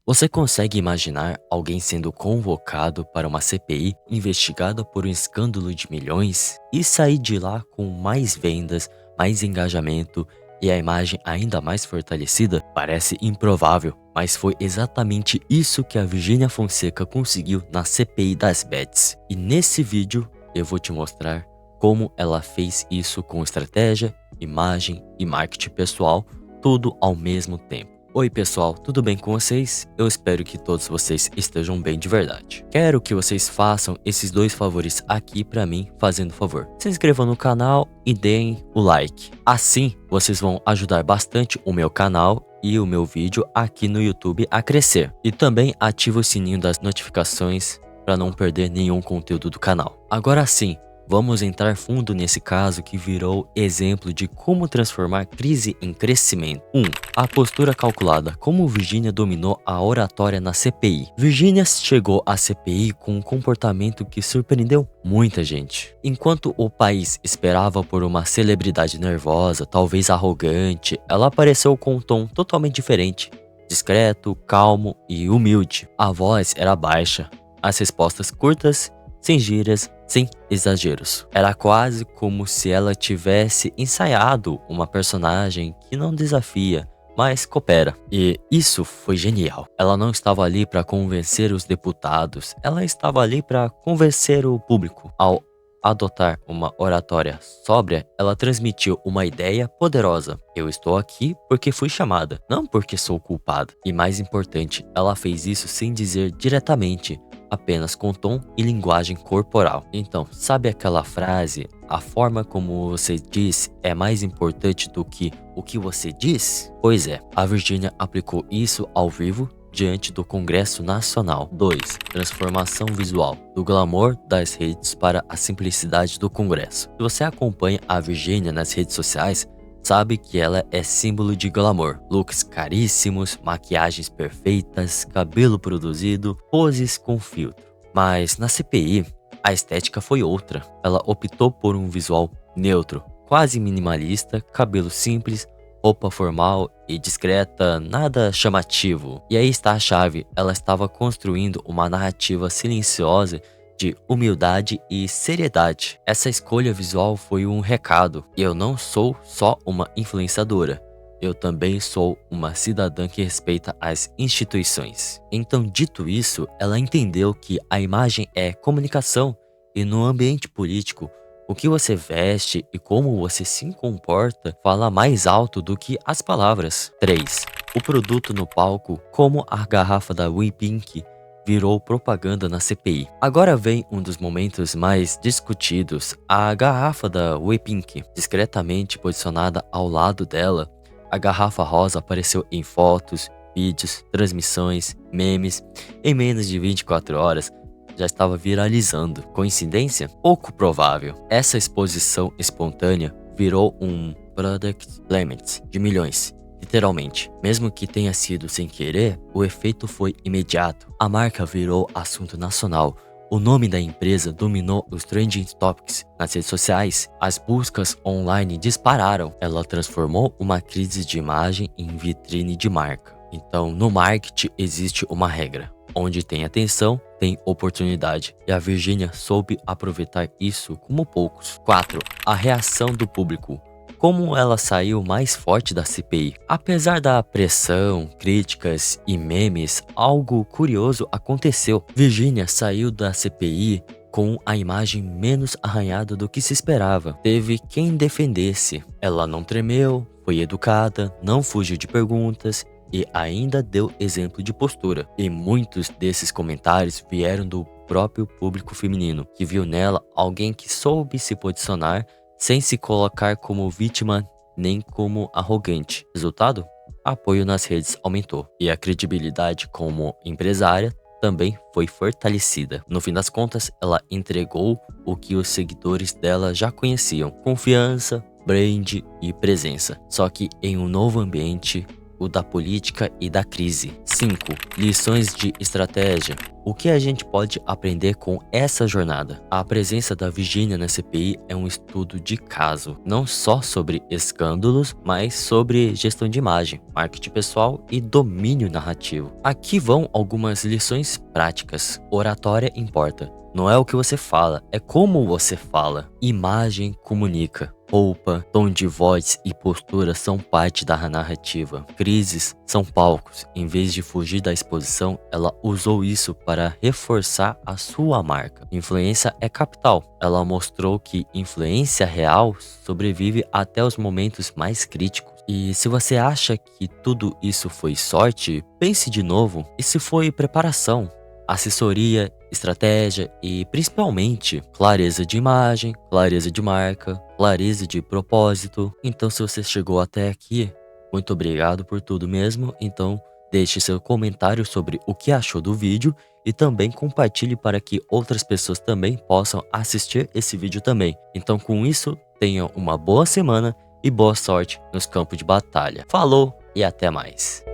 Você consegue imaginar alguém sendo convocado para uma CPI investigada por um escândalo de milhões e sair de lá com mais vendas, mais engajamento e a imagem ainda mais fortalecida? Parece improvável, mas foi exatamente isso que a Virgínia Fonseca conseguiu na CPI das Bets. E nesse vídeo eu vou te mostrar como ela fez isso com estratégia, imagem e marketing pessoal, tudo ao mesmo tempo. Oi pessoal, tudo bem com vocês? Eu espero que todos vocês estejam bem de verdade. Quero que vocês façam esses dois favores aqui pra mim, fazendo favor. Se inscrevam no canal e deem o like. Assim, vocês vão ajudar bastante o meu canal e o meu vídeo aqui no YouTube a crescer. E também ative o sininho das notificações para não perder nenhum conteúdo do canal. Agora sim, vamos entrar fundo nesse caso que virou exemplo de como transformar crise em crescimento. 1. A postura calculada. Como Virgínia dominou a oratória na CPI. Virgínia chegou à CPI com um comportamento que surpreendeu muita gente. Enquanto o país esperava por uma celebridade nervosa, talvez arrogante, ela apareceu com um tom totalmente diferente. Discreto, calmo e humilde. A voz era baixa, as respostas curtas, sem gírias, sem exageros. Era quase como se ela tivesse ensaiado uma personagem que não desafia, mas coopera. E isso foi genial. Ela não estava ali para convencer os deputados, ela estava ali para convencer o público. Ao adotar uma oratória sóbria, ela transmitiu uma ideia poderosa. Eu estou aqui porque fui chamada, não porque sou culpada. E mais importante, ela fez isso sem dizer diretamente, apenas com tom e linguagem corporal. Então, sabe aquela frase, a forma como você diz é mais importante do que o que você diz? Pois é, a Virgínia aplicou isso ao vivo diante do Congresso Nacional. 2. Transformação visual, do glamour das redes para a simplicidade do Congresso. Se você acompanha a Virgínia nas redes sociais, sabe que ela é símbolo de glamour. Looks caríssimos, maquiagens perfeitas, cabelo produzido, poses com filtro. Mas na CPI, a estética foi outra. Ela optou por um visual neutro, quase minimalista, cabelo simples, roupa formal e discreta, nada chamativo. E aí está a chave, ela estava construindo uma narrativa silenciosa de humildade e seriedade. Essa escolha visual foi um recado. Eu não sou só uma influenciadora. Eu também sou uma cidadã que respeita as instituições. Então, dito isso, ela entendeu que a imagem é comunicação e no ambiente político, o que você veste e como você se comporta fala mais alto do que as palavras. 3. O produto no palco, como a garrafa da WePink, virou propaganda na CPI. Agora vem um dos momentos mais discutidos. A garrafa da WePink, discretamente posicionada ao lado dela, a garrafa rosa apareceu em fotos, vídeos, transmissões, memes. Em menos de 24 horas, já estava viralizando. Coincidência? Pouco provável. Essa exposição espontânea virou um product placement de milhões. Literalmente, mesmo que tenha sido sem querer, o efeito foi imediato. A marca virou assunto nacional. O nome da empresa dominou os trending topics nas redes sociais. As buscas online dispararam. Ela transformou uma crise de imagem em vitrine de marca. Então, no marketing existe uma regra. Onde tem atenção, tem oportunidade. E a Virgínia soube aproveitar isso como poucos. 4. A reação do público. Como ela saiu mais forte da CPI. Apesar da pressão, críticas e memes, algo curioso aconteceu. Virgínia saiu da CPI com a imagem menos arranhada do que se esperava. Teve quem defendesse. Ela não tremeu, foi educada, não fugiu de perguntas e ainda deu exemplo de postura. E muitos desses comentários vieram do próprio público feminino, que viu nela alguém que soube se posicionar sem se colocar como vítima nem como arrogante. Resultado? Apoio nas redes aumentou e a credibilidade como empresária também foi fortalecida. No fim das contas, ela entregou o que os seguidores dela já conheciam: confiança, brand e presença. Só que em um novo ambiente, o da política e da crise. 5. Lições de estratégia. O que a gente pode aprender com essa jornada? A presença da Virginia na CPI é um estudo de caso, não só sobre escândalos, mas sobre gestão de imagem, marketing pessoal e domínio narrativo. Aqui vão algumas lições práticas. Oratória importa. Não é o que você fala, é como você fala. Imagem comunica. Roupa, tom de voz e postura são parte da narrativa. Crises são palcos. Em vez de fugir da exposição, ela usou isso para reforçar a sua marca. Influência é capital. Ela mostrou que influência real sobrevive até os momentos mais críticos. E se você acha que tudo isso foi sorte, pense de novo. E se foi preparação? Assessoria, estratégia e principalmente clareza de imagem, clareza de marca, clareza de propósito. Então, se você chegou até aqui, muito obrigado por tudo mesmo. Então, deixe seu comentário sobre o que achou do vídeo e também compartilhe para que outras pessoas também possam assistir esse vídeo também. Então, com isso, tenham uma boa semana e boa sorte nos campos de batalha. Falou e até mais!